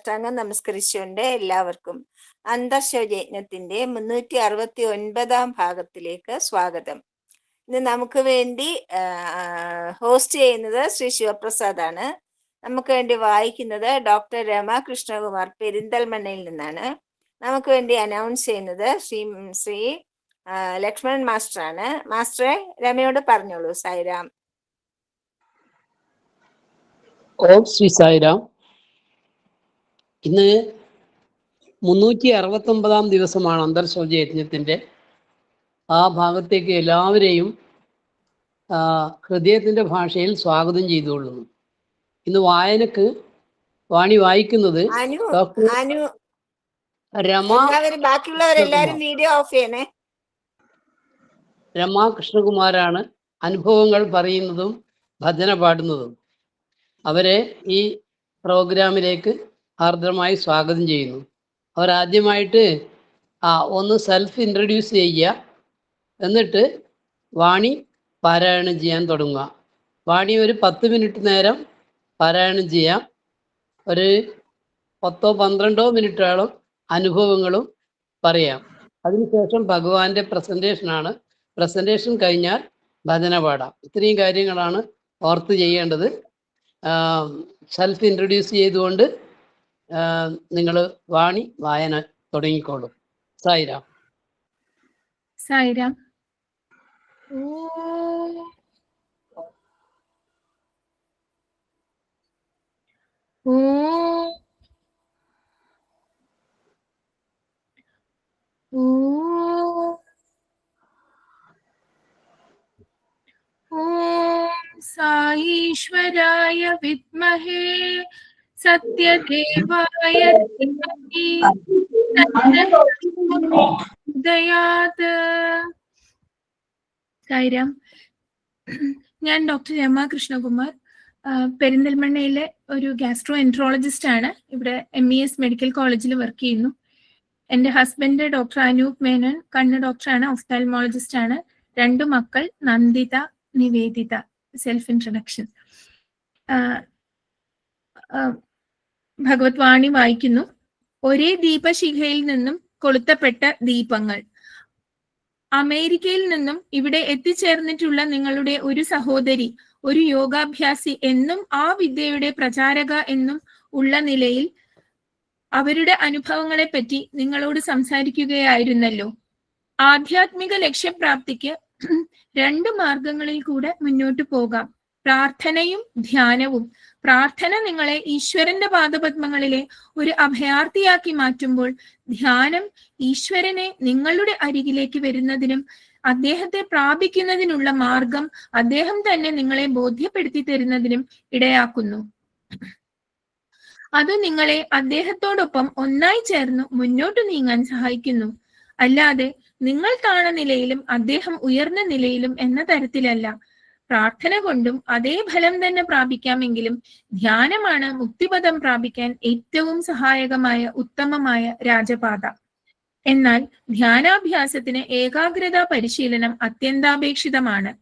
സാഷ്ടാംഗം നമസ്കരിച്ചുകൊണ്ട് എല്ലാവർക്കും അന്തർശൗര്യജ്ഞത്തിന്റെ 369 ഭാഗത്തിലേക്ക് സ്വാഗതം. ഇന്ന് നമുക്ക് വേണ്ടി ഹോസ്റ്റ് ചെയ്യുന്നത് ശ്രീ ശിവപ്രസാദാണ്. നമുക്ക് വേണ്ടി വായിക്കുന്നത് ഡോക്ടർ രമ കൃഷ്ണകുമാർ പെരിന്തൽമണ്ണയിൽ നിന്നാണ്. നമുക്ക് വേണ്ടി അനൗൺസ് ചെയ്യുന്നത് ശ്രീ ലക്ഷ്മണൻ മാസ്റ്ററാണ്. മാസ്റ്ററെ, രമയോട് പറഞ്ഞോളൂ. സായിരാം. ഓം ശ്രീ സായിരാം. ഇന്ന് 369 ദിവസമാണ് അന്തർശൗര്യയജ്ഞത്തിൻ്റെ. ആ ഭാഗത്തേക്ക് എല്ലാവരെയും ഹൃദയത്തിൻ്റെ ഭാഷയിൽ സ്വാഗതം ചെയ്തുകൊള്ളുന്നു. ഇന്ന് വായനക്ക് വാണി വായിക്കുന്നത് രമ കൃഷ്ണകുമാരാണ്. അനുഭവങ്ങൾ പറയുന്നതും ഭജന പാടുന്നതും. അവരെ ഈ പ്രോഗ്രാമിലേക്ക് ആർദ്രമായി സ്വാഗതം ചെയ്യുന്നു. അവരാദ്യമായിട്ട് ഒന്ന് സെൽഫ് ഇൻട്രൊഡ്യൂസ് ചെയ്യുക, എന്നിട്ട് വാണി പാരായണം ചെയ്യാൻ തുടങ്ങുക. വാണി ഒരു 10 മിനിറ്റ് നേരം പാരായണം ചെയ്യാം. ഒരു 10-12 മിനിറ്റോളം അനുഭവങ്ങളും പറയാം. അതിനുശേഷം ഭഗവാന്റെ പ്രസൻറ്റേഷനാണ്. പ്രസൻറ്റേഷൻ കഴിഞ്ഞാൽ ഭജന പാടാം. ഇത്രയും കാര്യങ്ങളാണ് ഓർത്ത് ചെയ്യേണ്ടത്. സെൽഫ് ഇൻട്രൊഡ്യൂസ് ചെയ്തുകൊണ്ട് നിങ്ങൾ വാണി വായന തുടങ്ങിക്കോളൂ. സായിരാം. സായിരാം. സായീശ്വരായ വിദ്മഹേ സത്യദേവായ ധീമഹി ഉദയാത്. സായിരാം. ഞാൻ ഡോക്ടർ രമ കൃഷ്ണകുമാർ, പെരിന്തൽമണ്ണയിലെ ഒരു ഗാസ്ട്രോ എൻട്രോളജിസ്റ്റ് ആണ്. ഇവിടെ MES മെഡിക്കൽ കോളേജിൽ വർക്ക് ചെയ്യുന്നു. എൻ്റെ ഹസ്ബൻഡ് ഡോക്ടർ അനൂപ് മേനോൻ, കണ്ണ് ഡോക്ടറാണ്, ഒഫ്താൽമോളജിസ്റ്റ് ആണ്. 2 മക്കൾ നന്ദിത, നിവേദിത. Self introduction. ഭഗവത് വാണി വായിക്കുന്നു. ഒരേ ദീപശിഖയിൽ നിന്നും കൊളുത്തപ്പെട്ട ദീപങ്ങൾ. അമേരിക്കയിൽ നിന്നും ഇവിടെ എത്തിച്ചേർന്നിട്ടുള്ള നിങ്ങളുടെ ഒരു സഹോദരി, ഒരു യോഗാഭ്യാസി എന്നും ആ വിദ്യയുടെ പ്രചാരക എന്നും ഉള്ള നിലയിൽ അവരുടെ അനുഭവങ്ങളെ പറ്റി നിങ്ങളോട് സംസാരിക്കുകയായിരുന്നല്ലോ. ആധ്യാത്മിക ലക്ഷ്യപ്രാപ്തിക്ക് 2 മാർഗങ്ങളിൽ കൂടെ മുന്നോട്ട് പോകാം: പ്രാർത്ഥനയും ധ്യാനവും. പ്രാർത്ഥന നിങ്ങളെ ഈശ്വരന്റെ പാദപത്മങ്ങളിലെ ഒരു അഭയാർത്ഥിയാക്കി മാറ്റുമ്പോൾ, ധ്യാനം ഈശ്വരനെ നിങ്ങളുടെ അരികിലേക്ക് വരുന്നതിനും അദ്ദേഹത്തെ പ്രാപിക്കുന്നതിനുള്ള മാർഗം അദ്ദേഹം തന്നെ നിങ്ങളെ ബോധ്യപ്പെടുത്തി തരുന്നതിനും ഇടയാക്കുന്നു. അത് നിങ്ങളെ അദ്ദേഹത്തോടൊപ്പം ഒന്നായി ചേർന്ന് മുന്നോട്ട് നീങ്ങാൻ സഹായിക്കുന്നു. അല്ലാതെ നിങ്ങൾ താണ നിലയിലും അദ്ദേഹം ഉയർന്ന നിലയിലും എന്ന തരത്തിലല്ല. പ്രാർത്ഥന കൊണ്ടും അതേ ഫലം തന്നെ പ്രാപിക്കാമെങ്കിലും ധ്യാനമാണ് മുക്തിപദം പ്രാപിക്കാൻ ഏറ്റവും സഹായകമായ ഉത്തമമായ രാജപാത. എന്നാൽ ധ്യാനാഭ്യാസത്തിന് ഏകാഗ്രതാ പരിശീലനം അത്യന്താപേക്ഷിതമാണ്.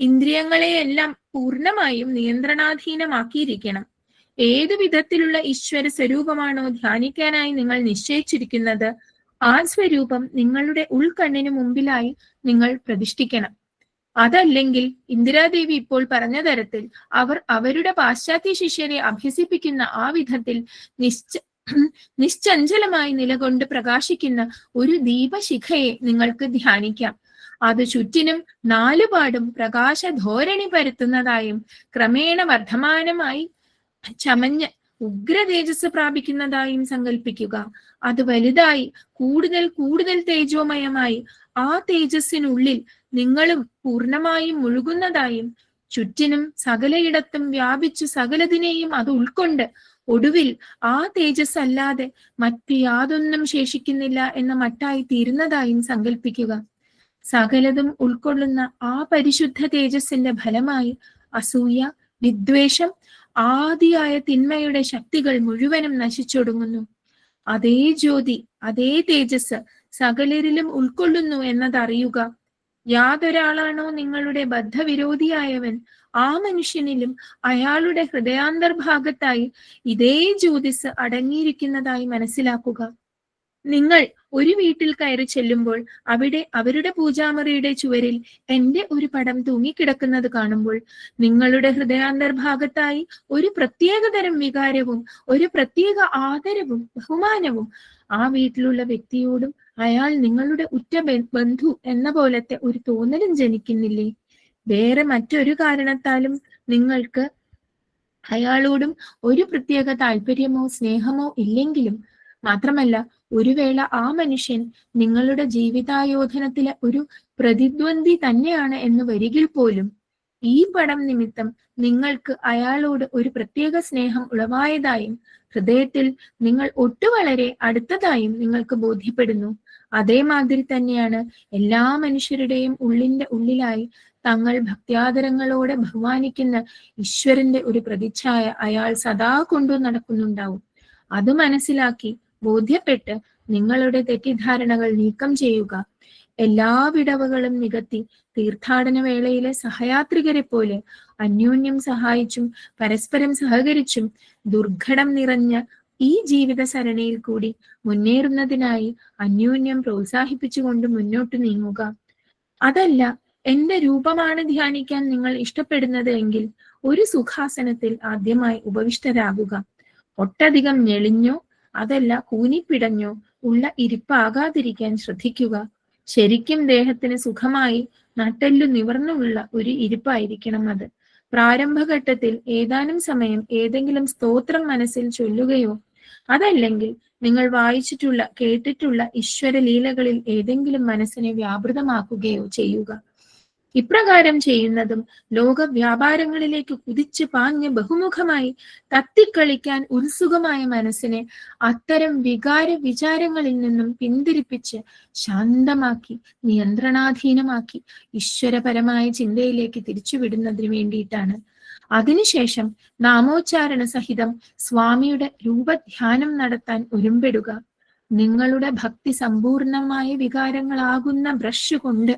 ഇന്ദ്രിയങ്ങളെയെല്ലാം പൂർണ്ണമായും നിയന്ത്രണാധീനമാക്കിയിരിക്കണം. ഏതു വിധത്തിലുള്ള ഈശ്വര സ്വരൂപമാണോ ധ്യാനിക്കാനായി നിങ്ങൾ നിശ്ചയിച്ചിരിക്കുന്നത്, ആ സ്വരൂപം നിങ്ങളുടെ ഉൾക്കണ്ണിന് മുമ്പിലായി നിങ്ങൾ പ്രതിഷ്ഠിക്കണം. അതല്ലെങ്കിൽ ഇന്ദിരാദേവി ഇപ്പോൾ പറഞ്ഞ തരത്തിൽ അവർ അവരുടെ പാശ്ചാത്യ ശിഷ്യരെ അഭ്യസിപ്പിക്കുന്ന ആ വിധത്തിൽ നിശ്ചഞ്ചലമായി നിലകൊണ്ട് പ്രകാശിക്കുന്ന ഒരു ദീപശിഖയെ നിങ്ങൾക്ക് ധ്യാനിക്കാം. അത് ചുറ്റിനും 4 പാടും പ്രകാശധോരണി പരത്തുന്നതായും ക്രമേണ വർദ്ധമാനമായി ചമഞ്ഞ് ഉഗ്ര തേജസ് പ്രാപിക്കുന്നതായും സങ്കല്പിക്കുക. അത് വലുതായി കൂടുതൽ തേജോമയമായി ആ തേജസ്സിനുള്ളിൽ നിങ്ങളും പൂർണ്ണമായും മുഴുകുന്നതായും ചുറ്റിനും സകലയിടത്തും വ്യാപിച്ചു സകലതിനെയും അത് ഉൾക്കൊണ്ട് ഒടുവിൽ ആ തേജസ് അല്ലാതെ മറ്റു യാതൊന്നും ശേഷിക്കുന്നില്ല എന്ന മട്ടായി തീരുന്നതായും സങ്കല്പിക്കുക. സകലതും ഉൾക്കൊള്ളുന്ന ആ പരിശുദ്ധ തേജസ്സിന്റെ ഫലമായി അസൂയ, വിദ്വേഷം, ആദിയായ തിന്മയുടെ ശക്തികൾ മുഴുവനും നശിച്ചൊടുങ്ങുന്നു. അതേ ജ്യോതി, അതേ തേജസ് സകലരിലും ഉൾക്കൊള്ളുന്നു എന്നതറിയുക. യാതൊരാളാണോ നിങ്ങളുടെ ബദ്ധവിരോധിയായവൻ, ആ മനുഷ്യനിലും അയാളുടെ ഹൃദയാന്തർഭാഗത്തായി ഇതേ ജ്യോതിസ് അടങ്ങിയിരിക്കുന്നതായി മനസ്സിലാക്കുക. നിങ്ങൾ ഒരു വീട്ടിൽ കയറി ചെല്ലുമ്പോൾ അവിടെ അവരുടെ പൂജാമുറിയുടെ ചുവരിൽ എന്റെ ഒരു പടം തൂങ്ങിക്കിടക്കുന്നത് കാണുമ്പോൾ നിങ്ങളുടെ ഹൃദയാന്തർഭാഗത്തായി ഒരു പ്രത്യേകതരം വികാരവും ഒരു പ്രത്യേക ആദരവും ബഹുമാനവും ആ വീട്ടിലുള്ള വ്യക്തിയോടും അയാൾ നിങ്ങളുടെ ഉറ്റ ബന്ധു എന്ന പോലത്തെ ഒരു തോന്നലും ജനിക്കുന്നില്ലേ? വേറെ മറ്റൊരു കാരണത്താലും നിങ്ങൾക്ക് അയാളോടും ഒരു പ്രത്യേക താല്പര്യമോ സ്നേഹമോ ഇല്ലെങ്കിലും, മാത്രമല്ല ഒരു വേള ആ മനുഷ്യൻ നിങ്ങളുടെ ജീവിതായോധനത്തിലെ ഒരു പ്രതിദ്വന്ദ്വി തന്നെയാണ് എന്ന് വരികിൽ പോലും, ഈ പടം നിമിത്തം നിങ്ങൾക്ക് അയാളോട് ഒരു പ്രത്യേക സ്നേഹം ഉളവായതായും ഹൃദയത്തിൽ നിങ്ങൾ വളരെ അടുത്തതായും നിങ്ങൾക്ക് ബോധ്യപ്പെടുന്നു. അതേമാതിരി തന്നെയാണ് എല്ലാ മനുഷ്യരുടെയും ഉള്ളിലായി തങ്ങൾ ഭക്ത്യാദരങ്ങളോടെ ബഹുമാനിക്കുന്ന ഈശ്വരന്റെ ഒരു പ്രതിച്ഛായ അയാൾ സദാ കൊണ്ടു നടക്കുന്നുണ്ടാവും. അത് മനസ്സിലാക്കി ബോധ്യപ്പെട്ട് നിങ്ങളുടെ തെറ്റിദ്ധാരണകൾ നീക്കം ചെയ്യുക. എല്ലാ വിടവുകളും നികത്തി തീർത്ഥാടന വേളയിലെ സഹയാത്രികരെ പോലെ അന്യോന്യം സഹായിച്ചും പരസ്പരം സഹകരിച്ചും ദുർഘടം നിറഞ്ഞ ഈ ജീവിത സരണിയിൽ കൂടി മുന്നേറുന്നതിനായി അന്യോന്യം പ്രോത്സാഹിപ്പിച്ചുകൊണ്ട് മുന്നോട്ട് നീങ്ങുക. അതല്ല എന്റെ രൂപമാണ് ധ്യാനിക്കാൻ നിങ്ങൾ ഇഷ്ടപ്പെടുന്നത് എങ്കിൽ ഒരു സുഖാസനത്തിൽ ആദ്യമായി ഉപവിഷ്ടരാകുക. ഒട്ടധികം ഞെളിഞ്ഞോ അതല്ല കൂനിപ്പിടഞ്ഞോ ഉള്ള ഇരിപ്പാകാതിരിക്കാൻ ശ്രദ്ധിക്കുക. ശരിക്കും ദേഹത്തിന് സുഖമായി നട്ടെല്ലു നിവർന്നുള്ള ഒരു ഇരിപ്പായിരിക്കണം അത്. പ്രാരംഭഘട്ടത്തിൽ ഏതാനും സമയം ഏതെങ്കിലും സ്തോത്രം മനസ്സിൽ ചൊല്ലുകയോ അതല്ലെങ്കിൽ നിങ്ങൾ വായിച്ചിട്ടുള്ള കേട്ടിട്ടുള്ള ഈശ്വര ലീലകളിൽ ഏതെങ്കിലും മനസ്സിനെ വ്യാപൃതമാക്കുകയോ ചെയ്യുക. ഇപ്രകാരം ചെയ്യുന്നതും ലോക വ്യാപാരങ്ങളിലേക്ക് കുതിച്ചു പാഞ്ഞ് ബഹുമുഖമായി തത്തിക്കളിക്കാൻ ഉത്സുകമായ മനസ്സിനെ അത്തരം വികാര വിചാരങ്ങളിൽ നിന്നും പിന്തിരിപ്പിച്ച് ശാന്തമാക്കി നിയന്ത്രണാധീനമാക്കി ഈശ്വരപരമായ ചിന്തയിലേക്ക് തിരിച്ചുവിടുന്നതിന് വേണ്ടിയിട്ടാണ്. അതിനുശേഷം നാമോച്ചാരണ സഹിതം സ്വാമിയുടെ രൂപധ്യാനം നടത്താൻ ഒരുമ്പെടുക. നിങ്ങളുടെ ഭക്തി സമ്പൂർണമായ വികാരങ്ങളാകുന്ന ബ്രഷ് കൊണ്ട്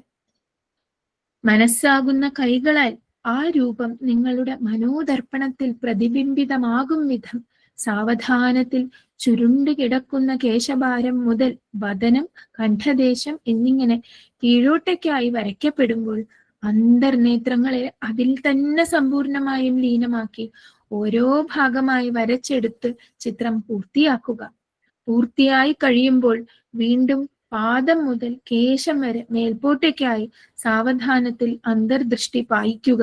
മനസ്സാകുന്ന കൈകളാൽ ആ രൂപം നിങ്ങളുടെ മനോദർപ്പണത്തിൽ പ്രതിബിംബിതമാകും വിധം സാവധാനത്തിൽ ചുരുണ്ടു കിടക്കുന്ന കേശഭാരം മുതൽ വദനം, കണ്ഠദേശം എന്നിങ്ങനെ കീഴോട്ടേക്കായി വരയ്ക്കപ്പെടുമ്പോൾ അന്തർനേത്രങ്ങളെ അതിൽ തന്നെ സമ്പൂർണമായും ലീനമാക്കി ഓരോ ഭാഗമായി വരച്ചെടുത്ത് ചിത്രം പൂർത്തിയാക്കുക. പൂർത്തിയായി കഴിയുമ്പോൾ വീണ്ടും പാദം മുതൽ കേശം വരെ മേൽപോട്ടേക്കായി സാവധാനത്തിൽ അന്തർദൃഷ്ടി പായിക്കുക.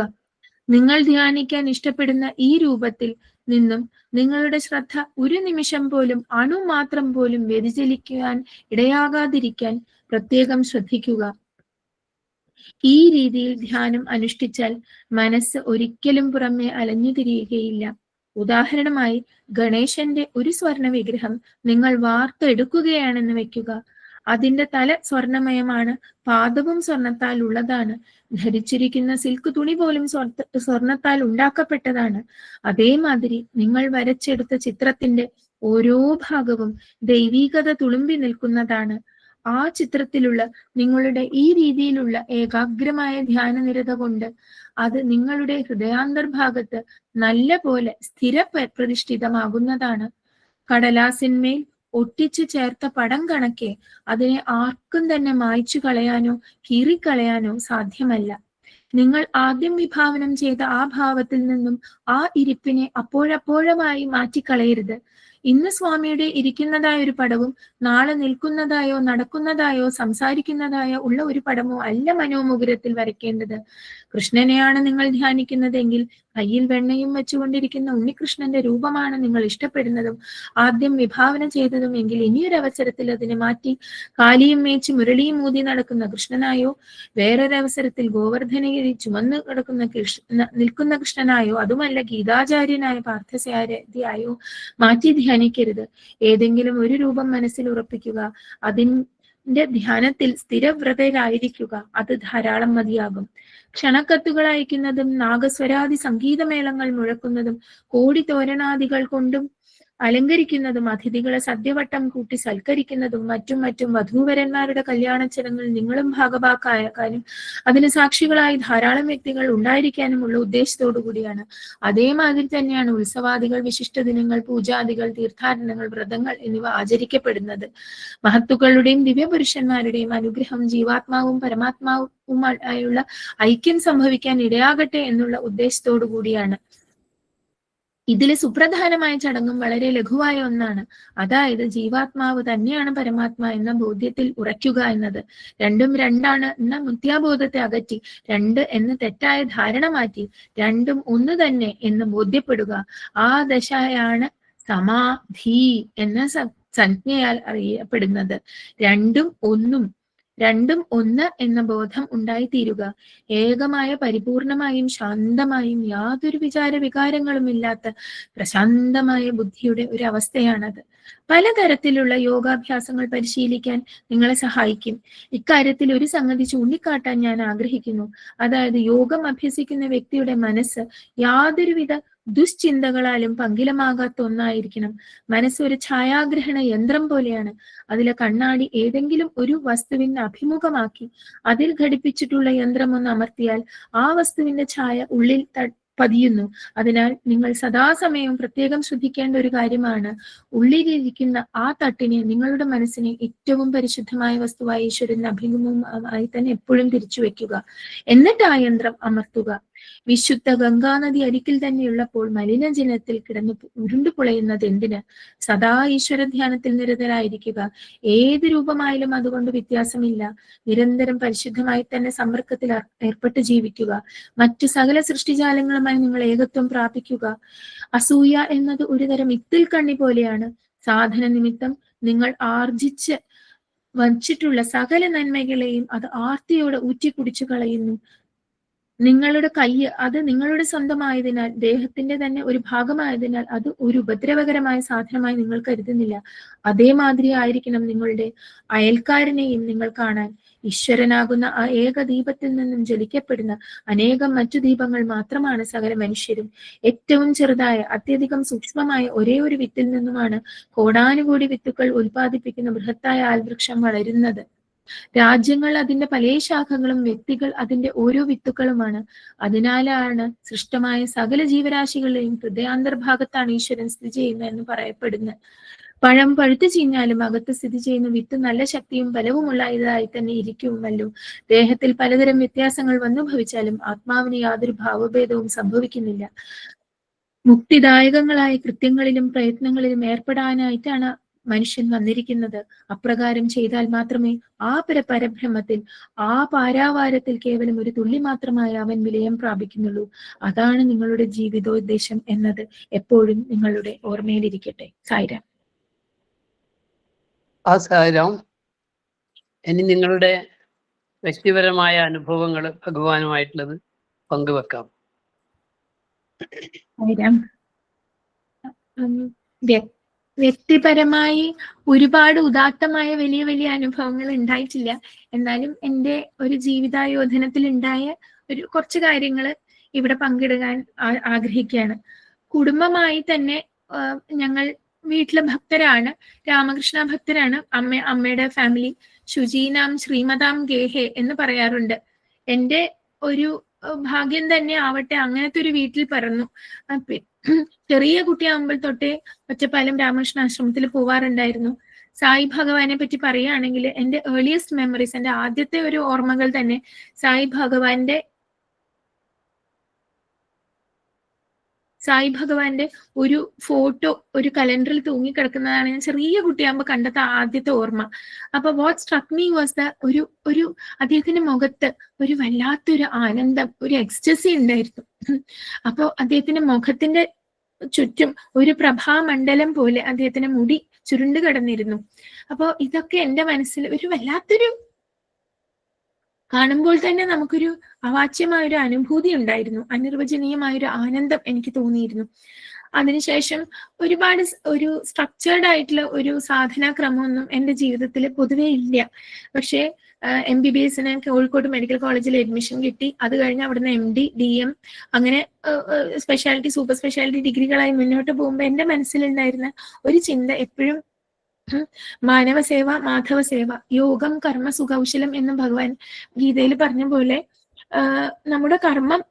നിങ്ങൾ ധ്യാനിക്കാൻ ഇഷ്ടപ്പെടുന്ന ഈ രൂപത്തിൽ നിന്നും നിങ്ങളുടെ ശ്രദ്ധ ഒരു നിമിഷം പോലും അണുമാത്രം പോലും വ്യതിചലിക്കുവാൻ ഇടയാകാതിരിക്കാൻ പ്രത്യേകം ശ്രദ്ധിക്കുക. ഈ രീതിയിൽ ധ്യാനം അനുഷ്ഠിച്ചാൽ മനസ്സ് ഒരിക്കലും പുറമെ അലഞ്ഞുതിരിയുകയില്ല. ഉദാഹരണമായി ഗണേശന്റെ ഒരു സ്വർണ വിഗ്രഹം നിങ്ങൾ വാർത്തെടുക്കുകയാണെന്ന് വെക്കുക. അതിന്റെ തല സ്വർണമയമാണ്, പാദവും സ്വർണത്താൽ ഉള്ളതാണ്, ധരിച്ചിരിക്കുന്ന സിൽക്ക് തുണി പോലും സ്വർണത്താൽ ഉണ്ടാക്കപ്പെട്ടതാണ്. അതേമാതിരി നിങ്ങൾ വരച്ചെടുത്ത ചിത്രത്തിന്റെ ഓരോ ഭാഗവും ദൈവീകത തുളുമ്പി നിൽക്കുന്നതാണ്. ആ ചിത്രത്തിലുള്ള നിങ്ങളുടെ ഈ രീതിയിലുള്ള ഏകാഗ്രമായ ധ്യാനനിരത കൊണ്ട് അത് നിങ്ങളുടെ ഹൃദയാന്തർഭാഗത്ത് നല്ല പോലെ പ്രതിഷ്ഠിതമാകുന്നതാണ്. കടലാസിന്മേൽ ഒട്ടിച്ചു ചേർത്ത പടം കണക്കെ അതിനെ ആർക്കും തന്നെ മായ്ച്ചു കളയാനോ കീറിക്കളയാനോ സാധ്യമല്ല. നിങ്ങൾ ആദ്യം വിഭാവനം ചെയ്ത ആ ഭാവത്തിൽ നിന്നും ആ ഇരിപ്പിനെ അപ്പോഴപ്പോഴമായി മാറ്റിക്കളയരുത്. ഇന്ന് സ്വാമിയുടെ ഇരിക്കുന്നതായ ഒരു പടവും നാളെ നിൽക്കുന്നതായോ നടക്കുന്നതായോ സംസാരിക്കുന്നതായോ ഉള്ള ഒരു പടമോ അല്ല മനോമുകുരത്തിൽ വരയ്ക്കേണ്ടത്. കൃഷ്ണനെയാണ് നിങ്ങൾ ധ്യാനിക്കുന്നതെങ്കിൽ കയ്യിൽ വെണ്ണയും വെച്ചുകൊണ്ടിരിക്കുന്ന ഉണ്ണികൃഷ്ണന്റെ രൂപമാണ് നിങ്ങൾ ഇഷ്ടപ്പെടുന്നതും ആദ്യം വിഭാവന ചെയ്തതും എങ്കിൽ ഇനിയൊരവസരത്തിൽ അതിനെ മാറ്റി കാലിയും മേച്ച് മുരളിയും ഊതി നടക്കുന്ന കൃഷ്ണനായോ വേറൊരവസരത്തിൽ ഗോവർദ്ധനഗിരി ചുമന്നു നിൽക്കുന്ന കൃഷ്ണനായോ അതുമല്ല ഗീതാചാര്യനായ പാർത്ഥസാരഥിയായോ മാറ്റി ധ്യാനിക്കരുത്. ഏതെങ്കിലും ഒരു രൂപം മനസ്സിൽ ഉറപ്പിക്കുക. അതിന്റെ ധ്യാനത്തിൽ സ്ഥിരവ്രതരായിരിക്കുക. അത് ധാരാളം മതിയാകും. ക്ഷണക്കത്തുകൾ അയക്കുന്നതും നാഗസ്വരാദി സംഗീതമേളങ്ങൾ മുഴക്കുന്നതും കോടി തോരണാദികൾ കൊണ്ടും അലങ്കരിക്കുന്നതും അതിഥികളെ സദ്യവട്ടം കൂട്ടി സൽക്കരിക്കുന്നതും മറ്റും വധൂവരന്മാരുടെ കല്യാണ ചടങ്ങിൽ നിങ്ങളും ഭാഗഭാക്കാനും അതിന് സാക്ഷികളായി ധാരാളം വ്യക്തികൾ ഉണ്ടായിരിക്കാനുമുള്ള ഉദ്ദേശത്തോടു കൂടിയാണ്. അതേമാതിരി തന്നെയാണ് ഉത്സവാദികൾ, വിശിഷ്ട ദിനങ്ങൾ, പൂജാദികൾ, തീർത്ഥാടനങ്ങൾ, വ്രതങ്ങൾ എന്നിവ ആചരിക്കപ്പെടുന്നത്. മഹത്തുക്കളുടെയും ദിവ്യപുരുഷന്മാരുടെയും അനുഗ്രഹം ജീവാത്മാവും പരമാത്മാവുമായുള്ള ഐക്യം സംഭവിക്കാൻ ഇടയാകട്ടെ എന്നുള്ള ഉദ്ദേശത്തോടു കൂടിയാണ്. ഇതിലെ സുപ്രധാനമായ ചടങ്ങും വളരെ ലഘുവായ ഒന്നാണ്. അതായത് ജീവാത്മാവ് തന്നെയാണ് പരമാത്മാ എന്ന ബോധ്യത്തിൽ ഉറയ്ക്കുക എന്നത്. രണ്ടും രണ്ടാണ് എന്ന മിഥ്യാബോധത്തെ അകറ്റി, രണ്ട് എന്ന തെറ്റായ ധാരണ മാറ്റി, രണ്ടും ഒന്ന് തന്നെ എന്ന് ബോധ്യപ്പെടുക. ആ ദശയാണ് സമാധി എന്ന സംജ്ഞയാൽ അറിയപ്പെടുന്നത്. രണ്ടും ഒന്ന് എന്ന ബോധം ഉണ്ടായിത്തീരുക. ഏകമായ, പരിപൂർണമായും ശാന്തമായും യാതൊരു വികാരങ്ങളും ഇല്ലാത്ത പ്രശാന്തമായ ബുദ്ധിയുടെ ഒരു അവസ്ഥയാണത്. പലതരത്തിലുള്ള യോഗാഭ്യാസങ്ങൾ പരിശീലിക്കാൻ നിങ്ങളെ സഹായിക്കും. ഇക്കാര്യത്തിൽ ഒരു സംഗതി ചൂണ്ടിക്കാട്ടാൻ ഞാൻ ആഗ്രഹിക്കുന്നു. അതായത് യോഗം അഭ്യസിക്കുന്ന വ്യക്തിയുടെ മനസ്സ് യാതൊരുവിധ ദുശ്ചിന്തകളാലും പങ്കിലമാകാത്ത ഒന്നായിരിക്കണം. മനസ്സ് ഒരു ഛായാഗ്രഹണ യന്ത്രം പോലെയാണ്. അതിലെ കണ്ണാടി ഏതെങ്കിലും ഒരു വസ്തുവിനെ അഭിമുഖമാക്കി അതിൽ ഘടിപ്പിച്ചിട്ടുള്ള യന്ത്രം ഒന്ന് അമർത്തിയാൽ ആ വസ്തുവിന്റെ ഛായ ഉള്ളിൽ പതിയുന്നു. അതിനാൽ നിങ്ങൾ സദാസമയവും പ്രത്യേകം ശ്രദ്ധിക്കേണ്ട ഒരു കാര്യമാണ്, ഉള്ളിലിരിക്കുന്ന ആ തട്ടിനെ, നിങ്ങളുടെ മനസ്സിനെ ഏറ്റവും പരിശുദ്ധമായ വസ്തുവായി ഈശ്വരന് അഭിമുഖമായി തന്നെ എപ്പോഴും തിരിച്ചു വെക്കുക. എന്നിട്ട് ആ യന്ത്രം അമർത്തുക. വിശുദ്ധ ഗംഗാനദി അരികിൽ തന്നെയുള്ളപ്പോൾ മലിനജലത്തിൽ കിടന്ന് ഉരുണ്ടു പുളയുന്നത് എന്തിന്? സദാ ഈശ്വര ധ്യാനത്തിൽ നിരതരായിരിക്കുക. ഏത് രൂപമായാലും അതുകൊണ്ട് വ്യത്യാസമില്ല. നിരന്തരം പരിശുദ്ധമായി തന്നെ സമ്പർക്കത്തിൽ ഏർപ്പെട്ട് ജീവിക്കുക. മറ്റു സകല സൃഷ്ടിജാലങ്ങളുമായി നിങ്ങൾ ഏകത്വം പ്രാപിക്കുക. അസൂയ എന്നത് ഒരു തരം ഇത്തിൽ കണ്ണി പോലെയാണ്. സാധന നിമിത്തം നിങ്ങൾ ആർജിച്ച് വച്ചിട്ടുള്ള സകല നന്മകളെയും അത് ആർത്തിയോടെ ഊറ്റിക്കുടിച്ചു കളയുന്നു. നിങ്ങളുടെ കയ്യ് അത് നിങ്ങളുടെ സ്വന്തമായതിനാൽ, ദേഹത്തിന്റെ തന്നെ ഒരു ഭാഗമായതിനാൽ അത് ഒരു ഉപദ്രവകരമായ സാധനമായി നിങ്ങൾ കരുതുന്നില്ല. അതേമാതിരി ആയിരിക്കണം നിങ്ങളുടെ അയൽക്കാരനെയും നിങ്ങൾ കാണാൻ. ഈശ്വരനാകുന്ന ആ ഏക ദീപത്തിൽ നിന്നും ജ്വലിക്കപ്പെടുന്ന അനേകം മറ്റു ദീപങ്ങൾ മാത്രമാണ് സകല മനുഷ്യരും. ഏറ്റവും ചെറുതായ, അത്യധികം സൂക്ഷ്മമായ ഒരേ ഒരു വിത്തിൽ നിന്നുമാണ് കോടാനുകോടി വിത്തുകൾ ഉൽപ്പാദിപ്പിക്കുന്ന ബൃഹത്തായ ആൽവൃക്ഷം വളരുന്നത്. രാജ്യങ്ങൾ അതിന്റെ പല ശാഖകളും, വ്യക്തികൾ അതിന്റെ ഓരോ വിത്തുക്കളുമാണ്. അതിനാലാണ് സൃഷ്ടമായ സകല ജീവരാശികളുടെയും ഹൃദയാന്തർഭാഗത്താണ് ഈശ്വരൻ സ്ഥിതി ചെയ്യുന്നത് എന്ന് പറയപ്പെടുന്നത്. പഴം പഴുത്തു ചീഞ്ഞാലും അകത്ത് സ്ഥിതി ചെയ്യുന്ന വിത്ത് നല്ല ശക്തിയും ബലവുമുള്ളതായി തന്നെ ഇരിക്കുമല്ലോ. ദേഹത്തിൽ പലതരം വ്യത്യാസങ്ങൾ വന്നു ഭവിച്ചാലും ആത്മാവിന് യാതൊരു ഭാവഭേദവും സംഭവിക്കുന്നില്ല. മുക്തിദായകങ്ങളായ കൃത്യങ്ങളിലും പ്രയത്നങ്ങളിലും ഏർപ്പെടാനായിട്ടാണ് മനുഷ്യൻ വന്നിരിക്കുന്നത്. അപ്രകാരം ചെയ്താൽ മാത്രമേ ആ പരബ്രഹ്മത്തിൽ, ആ പാരാവാരത്തിൽ കേവലം ഒരു തുള്ളി മാത്രമായ അവൻ വിലയം പ്രാപിക്കുന്നുള്ളൂ. അതാണ് നിങ്ങളുടെ ജീവിതോദ്ദേശം എന്നത് എപ്പോഴും നിങ്ങളുടെ ഓർമ്മയിലിരിക്കട്ടെ. സായിരാം. സായിരാം. ഇനി നിങ്ങളുടെ വ്യക്തിപരമായ അനുഭവങ്ങൾ ഭഗവാനുമായിട്ടുള്ളത് പങ്കുവെക്കാം. സായിരാം. വ്യക്തിപരമായി ഒരുപാട് ഉദാത്തമായ വലിയ വലിയ അനുഭവങ്ങൾ ഉണ്ടായിട്ടില്ല. എന്നാലും എൻ്റെ ഒരു ജീവിതായോധനത്തിൽ ഉണ്ടായ കുറച്ച് കാര്യങ്ങൾ ഇവിടെ പങ്കിടാൻ ആഗ്രഹിക്കുകയാണ്. കുടുംബമായി തന്നെ ഞങ്ങൾ വീട്ടിലെ ഭക്തരാണ്, രാമകൃഷ്ണ ഭക്തരാണ്. അമ്മയുടെ ഫാമിലി ശുചീനാം ശ്രീമതാം ഗേഹെ എന്ന് പറയാറുണ്ട്. എൻ്റെ ഒരു ഭാഗ്യം തന്നെ ആവട്ടെ അങ്ങനത്തെ ഒരു വീട്ടിൽ പിറന്നു. ചെറിയ കുട്ടിയാകുമ്പോൾ തൊട്ടേ ഒറ്റപ്പാലം രാമകൃഷ്ണ ആശ്രമത്തിൽ പോവാറുണ്ടായിരുന്നു. സായി ഭഗവാനെ പറ്റി പറയുകയാണെങ്കിൽ എൻ്റെ ഏർലിയസ്റ്റ് മെമ്മറീസ്, എൻ്റെ ആദ്യത്തെ ഒരു ഓർമ്മകൾ തന്നെ സായി ഭഗവാന്റെ ഒരു ഫോട്ടോ ഒരു കലണ്ടറിൽ തൂങ്ങിക്കിടക്കുന്നതാണ് ഞാൻ ചെറിയ കുട്ടിയാകുമ്പോൾ കണ്ടത് ആദ്യത്തെ ഓർമ്മ. അപ്പൊ വാട്ട് സ്ട്രക്ക് മീ വാസ് ഒരു അദ്ദേഹത്തിന്റെ മുഖത്ത് ഒരു വല്ലാത്തൊരു ആനന്ദം, ഒരു എക്സ്റ്റസി ഉണ്ടായിരുന്നു. അപ്പൊ അദ്ദേഹത്തിന്റെ മുഖത്തിന്റെ ചുറ്റും ഒരു പ്രഭാമണ്ഡലം പോലെ അദ്ദേഹത്തിന്റെ മുടി ചുരുണ്ടു കിടന്നിരുന്നു. അപ്പൊ ഇതൊക്കെ എൻ്റെ മനസ്സിൽ ഒരു വല്ലാത്തൊരു, കാണുമ്പോൾ തന്നെ നമുക്കൊരു അവാച്യമായൊരു അനുഭൂതി ഉണ്ടായിരുന്നു, അനിർവചനീയമായൊരു ആനന്ദം എനിക്ക് തോന്നിയിരുന്നു. അതിനുശേഷം ഒരുപാട് ഒരു സ്ട്രക്ചേർഡ് ആയിട്ടുള്ള ഒരു സാധനാക്രമമൊന്നും എൻ്റെ ജീവിതത്തിൽ പൊതുവേ ഇല്ല. പക്ഷേ MBBS കോഴിക്കോട് മെഡിക്കൽ കോളേജിൽ അഡ്മിഷൻ കിട്ടി. അത് കഴിഞ്ഞ് അവിടുന്ന് MD, DM അങ്ങനെ സ്പെഷ്യാലിറ്റി, സൂപ്പർ സ്പെഷ്യാലിറ്റി ഡിഗ്രികളായി മുന്നോട്ട് പോകുമ്പോൾ എൻ്റെ മനസ്സിലുണ്ടായിരുന്ന ഒരു ചിന്ത എപ്പോഴും മാനവസേവ, മാധവസേവ, യോഗം കർമ്മ സുകൗശലം എന്ന് ഭഗവാൻ ഗീതയിൽ പറഞ്ഞ പോലെ നമ്മുടെ കർമ്മം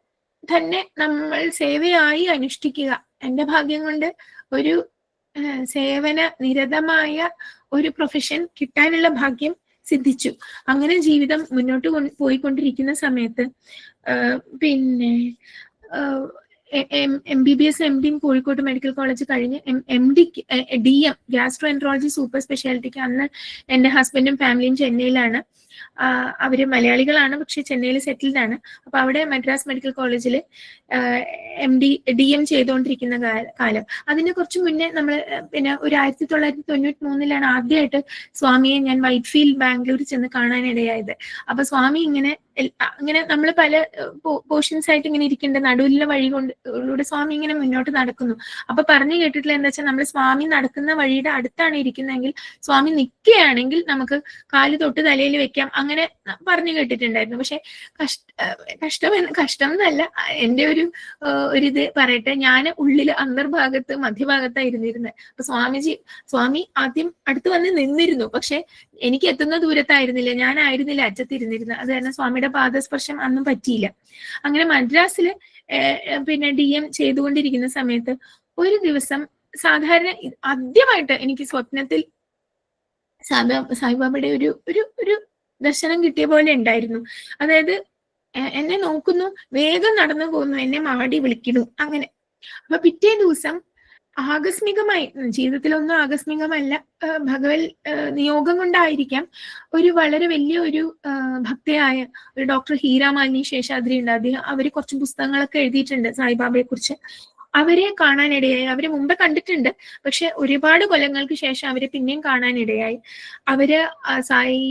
തന്നെ നമ്മൾ സേവയായി അനുഷ്ഠിക്കുക. എൻ്റെ ഭാഗ്യം കൊണ്ട് ഒരു സേവന നിരതമായ ഒരു പ്രൊഫഷൻ കിട്ടാനുള്ള ഭാഗ്യം സിദ്ധിച്ചു. അങ്ങനെ ജീവിതം മുന്നോട്ട് പോയിക്കൊണ്ടിരിക്കുന്ന സമയത്ത് പിന്നെ MBBS MD Kozhikode medical college കഴിഞ്ഞ് MD DM gastroenterology super സ്പെഷ്യാലിറ്റിക്ക് അന്ന് എൻ്റെ ഹസ്ബൻഡും ഫാമിലിയും ചെന്നൈയിലാണ്. അവര് മലയാളികളാണ്, പക്ഷെ ചെന്നൈയിൽ സെറ്റിൽഡ് ആണ്. അപ്പൊ അവിടെ മദ്രാസ് മെഡിക്കൽ കോളേജിൽ MD DM ചെയ്തുകൊണ്ടിരിക്കുന്ന കാലം. അതിന് കുറച്ച് മുന്നേ നമ്മൾ പിന്നെ ഒരു 1993 ആദ്യമായിട്ട് സ്വാമിയെ ഞാൻ വൈറ്റ്ഫീൽഡ് ബാംഗ്ലൂരിൽ ചെന്ന് കാണാനിടയായത്. അപ്പൊ സ്വാമി ഇങ്ങനെ നമ്മൾ പല പോർഷൻസ് ആയിട്ട് ഇങ്ങനെ ഇരിക്കേണ്ട നടുവിലെ വഴി കൊണ്ടിലൂടെ സ്വാമി ഇങ്ങനെ മുന്നോട്ട് നടക്കുന്നു. അപ്പൊ പറഞ്ഞു കേട്ടിട്ടില്ല എന്താ വെച്ചാൽ നമ്മൾ സ്വാമി നടക്കുന്ന വഴിയുടെ അടുത്താണ് ഇരിക്കുന്നതെങ്കിൽ സ്വാമി നിൽക്കുകയാണെങ്കിൽ നമുക്ക് കാല് തൊട്ട് തലയിൽ വെക്കാം, അങ്ങനെ പറഞ്ഞു കേട്ടിട്ടുണ്ടായിരുന്നു. പക്ഷെ കഷ്ടം എന്നല്ല, എൻ്റെ ഒരു ഇത് പറയട്ടെ, ഞാൻ ഉള്ളില് അന്തർഭാഗത്ത് മധ്യഭാഗത്തായിരുന്നിരുന്നത്. അപ്പൊ സ്വാമി ആദ്യം അടുത്ത് വന്ന് നിന്നിരുന്നു, പക്ഷെ എനിക്ക് എത്തുന്ന ദൂരത്തായിരുന്നില്ല, ഞാനായിരുന്നില്ല അറ്റത്തിരുന്നിരുന്നത്. അത് കാരണം സ്വാമിയുടെ പാദസ്പർശം അന്നും പറ്റിയില്ല. അങ്ങനെ മദ്രാസില് പിന്നെ DM ചെയ്തുകൊണ്ടിരിക്കുന്ന സമയത്ത് ഒരു ദിവസം സാധാരണ ആദ്യമായിട്ട് എനിക്ക് സ്വപ്നത്തിൽ സായിബാബയുടെ ഒരു ദർശനം കിട്ടിയ പോലെ ഉണ്ടായിരുന്നു. അതായത് എന്നെ നോക്കുന്നു, വേഗം നടന്നു പോകുന്നു, എന്നെ മാടി വിളിക്കുന്നു, അങ്ങനെ. അപ്പൊ പിറ്റേ ദിവസം ആകസ്മികമായി, ജീവിതത്തിലൊന്നും ആകസ്മികമല്ല, ഭഗവത് നിയോഗം കൊണ്ടായിരിക്കാം, ഒരു വളരെ വലിയ ഒരു ഭക്തയായ ഒരു ഡോക്ടർ ഹീരാമാലിനി ശേഷാദ്രി ഉണ്ട്. അവര് കുറച്ച് പുസ്തകങ്ങളൊക്കെ എഴുതിയിട്ടുണ്ട് സായിബാബയെ കുറിച്ച്. അവരെ കാണാനിടയായി. അവരെ മുമ്പ് കണ്ടിട്ടുണ്ട്, പക്ഷെ ഒരുപാട് കൊല്ലങ്ങൾക്ക് ശേഷം അവരെ പിന്നെയും കാണാനിടയായി. അവര് സായി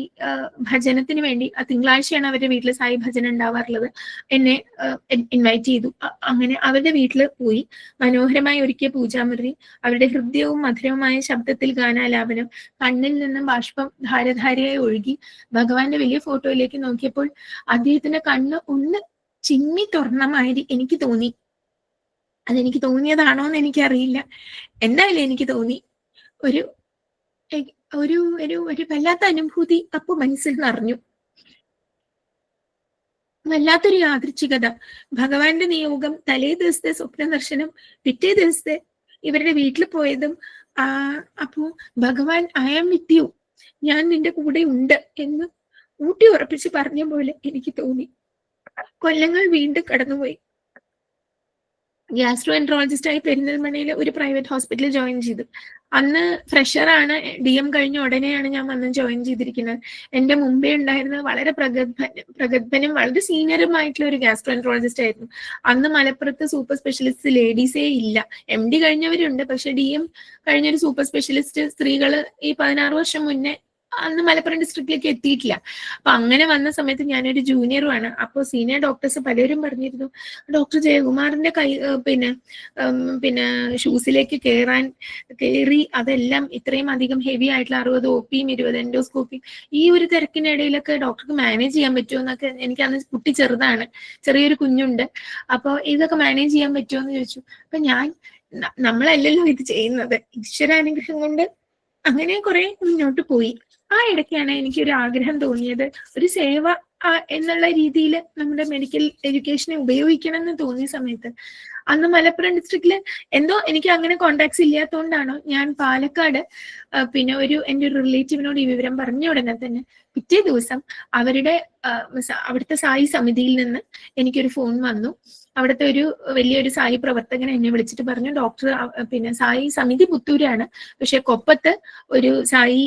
ഭജനത്തിന് വേണ്ടി, തിങ്കളാഴ്ചയാണ് അവരുടെ വീട്ടിൽ സായി ഭജന ഉണ്ടാവാറുള്ളത്, എന്നെ ഇൻവൈറ്റ് ചെയ്തു. അങ്ങനെ അവരുടെ വീട്ടിൽ പോയി. മനോഹരമായി ഒരുക്കിയ പൂജാമുറി, അവരുടെ ഹൃദ്യവും മധുരവുമായ ശബ്ദത്തിൽ ഗാനാലാപനം, കണ്ണിൽ നിന്നും ബാഷ്പം ധാരധാരയായി ഒഴുകി. ഭഗവാന്റെ വലിയ ഫോട്ടോയിലേക്ക് നോക്കിയപ്പോൾ അദ്ദേഹത്തിന്റെ കണ്ണ് ഒന്ന് ചിമ്മി തുറന്ന മാതിരി എനിക്ക് തോന്നി. അതെനിക്ക് തോന്നിയതാണോ എന്ന് എനിക്കറിയില്ല, എന്തായാലും എനിക്ക് തോന്നി. ഒരു ഒരു ഒരു വല്ലാത്ത അനുഭൂതി അപ്പൊ മനസ്സിൽ നിറഞ്ഞു. വല്ലാത്തൊരു യാദൃച്ഛികത. ഭഗവാന്റെ നിയോഗം, തലേ ദിവസത്തെ സ്വപ്ന ദർശനം, പിറ്റേ ദിവസത്തെ ഇവരുടെ വീട്ടിൽ പോയതും. അപ്പോ ഭഗവാൻ ഐ ആം വിത്ത് യു, ഞാൻ നിന്റെ കൂടെ ഉണ്ട് എന്ന് ഊട്ടി ഉറപ്പിച്ച് പറഞ്ഞ പോലെ എനിക്ക് തോന്നി. കൊല്ലങ്ങൾ വീണ്ടും കടന്നുപോയി. ഗ്യാസ്ട്രോ എൻട്രോളജിസ്റ്റായി പെരിന്തൽമണ്ണയിലെ ഒരു പ്രൈവറ്റ് ഹോസ്പിറ്റലിൽ ജോയിൻ ചെയ്തു. അന്ന് ഫ്രഷറാണ്, DM കഴിഞ്ഞ ഉടനെയാണ് ഞാൻ വന്ന് ജോയിൻ ചെയ്തിരിക്കുന്നത്. എൻ്റെ മുമ്പേ ഉണ്ടായിരുന്നത് വളരെ പ്രഗത്ഭനും വളരെ സീനിയറുമായിട്ടുള്ള ഒരു ഗ്യാസ്ട്രോ എൻട്രോളജിസ്റ്റ് ആയിരുന്നു. അന്ന് മലപ്പുറത്ത് സൂപ്പർ സ്പെഷ്യലിസ്റ്റ് ലേഡീസേ ഇല്ല. MD കഴിഞ്ഞവരുണ്ട്, പക്ഷെ DM കഴിഞ്ഞൊരു സൂപ്പർ സ്പെഷ്യലിസ്റ്റ് സ്ത്രീകള് ഈ 16 വർഷം മുന്നേ അന്ന് മലപ്പുറം ഡിസ്ട്രിക്റ്റിലേക്ക് എത്തിയിട്ടില്ല. അപ്പൊ അങ്ങനെ വന്ന സമയത്ത് ഞാനൊരു ജൂനിയറുമാണ്. അപ്പോൾ സീനിയർ ഡോക്ടേഴ്സ് പലരും പറഞ്ഞിരുന്നു, ഡോക്ടർ ജയകുമാറിന്റെ പിന്നെ ഷൂസിലേക്ക് കയറി അതെല്ലാം ഇത്രയും അധികം ഹെവി ആയിട്ടുള്ള 60 OP 20 എൻഡോസ്കോപ്പി, ഈ ഒരു തിരക്കിനിടയിലൊക്കെ ഡോക്ടർക്ക് മാനേജ് ചെയ്യാൻ പറ്റുമോ എന്നൊക്കെ. എനിക്ക് അന്ന് കുട്ടി ചെറുതാണ്, ചെറിയൊരു കുഞ്ഞുണ്ട്. അപ്പോൾ ഇതൊക്കെ മാനേജ് ചെയ്യാൻ പറ്റുമോ എന്ന് ചോദിച്ചു. അപ്പൊ നമ്മളല്ലല്ലോ ഇത് ചെയ്യുന്നത്, ഈശ്വരാനുഗ്രഹം കൊണ്ട് അങ്ങനെ കുറെ മുന്നോട്ട് പോയി. ആ ഇടയ്ക്കാണ് എനിക്കൊരു ആഗ്രഹം തോന്നിയത്, ഒരു സേവ എന്നുള്ള രീതിയിൽ നമ്മുടെ മെഡിക്കൽ എഡ്യൂക്കേഷനെ ഉപയോഗിക്കണം എന്ന് തോന്നിയ സമയത്ത്. അന്ന് മലപ്പുറം ഡിസ്ട്രിക്റ്റില് എന്തോ എനിക്ക് അങ്ങനെ കോണ്ടാക്ട്സ് ഇല്ലാത്തതുകൊണ്ടാണോ ഞാൻ പാലക്കാട് പിന്നെ എൻ്റെ ഒരു റിലേറ്റീവിനോട് ഈ വിവരം പറഞ്ഞ ഉടനെ തന്നെ പിറ്റേ ദിവസം അവിടുത്തെ സായി സമിതിയിൽ നിന്ന് എനിക്കൊരു ഫോൺ വന്നു. അവിടുത്തെ ഒരു വലിയൊരു സായി പ്രവർത്തകൻ എന്നെ വിളിച്ചിട്ട് പറഞ്ഞു, ഡോക്ടർ പിന്നെ സായി സമിതി പുത്തൂരാണ്, പക്ഷെ കൊപ്പത്ത് ഒരു സായി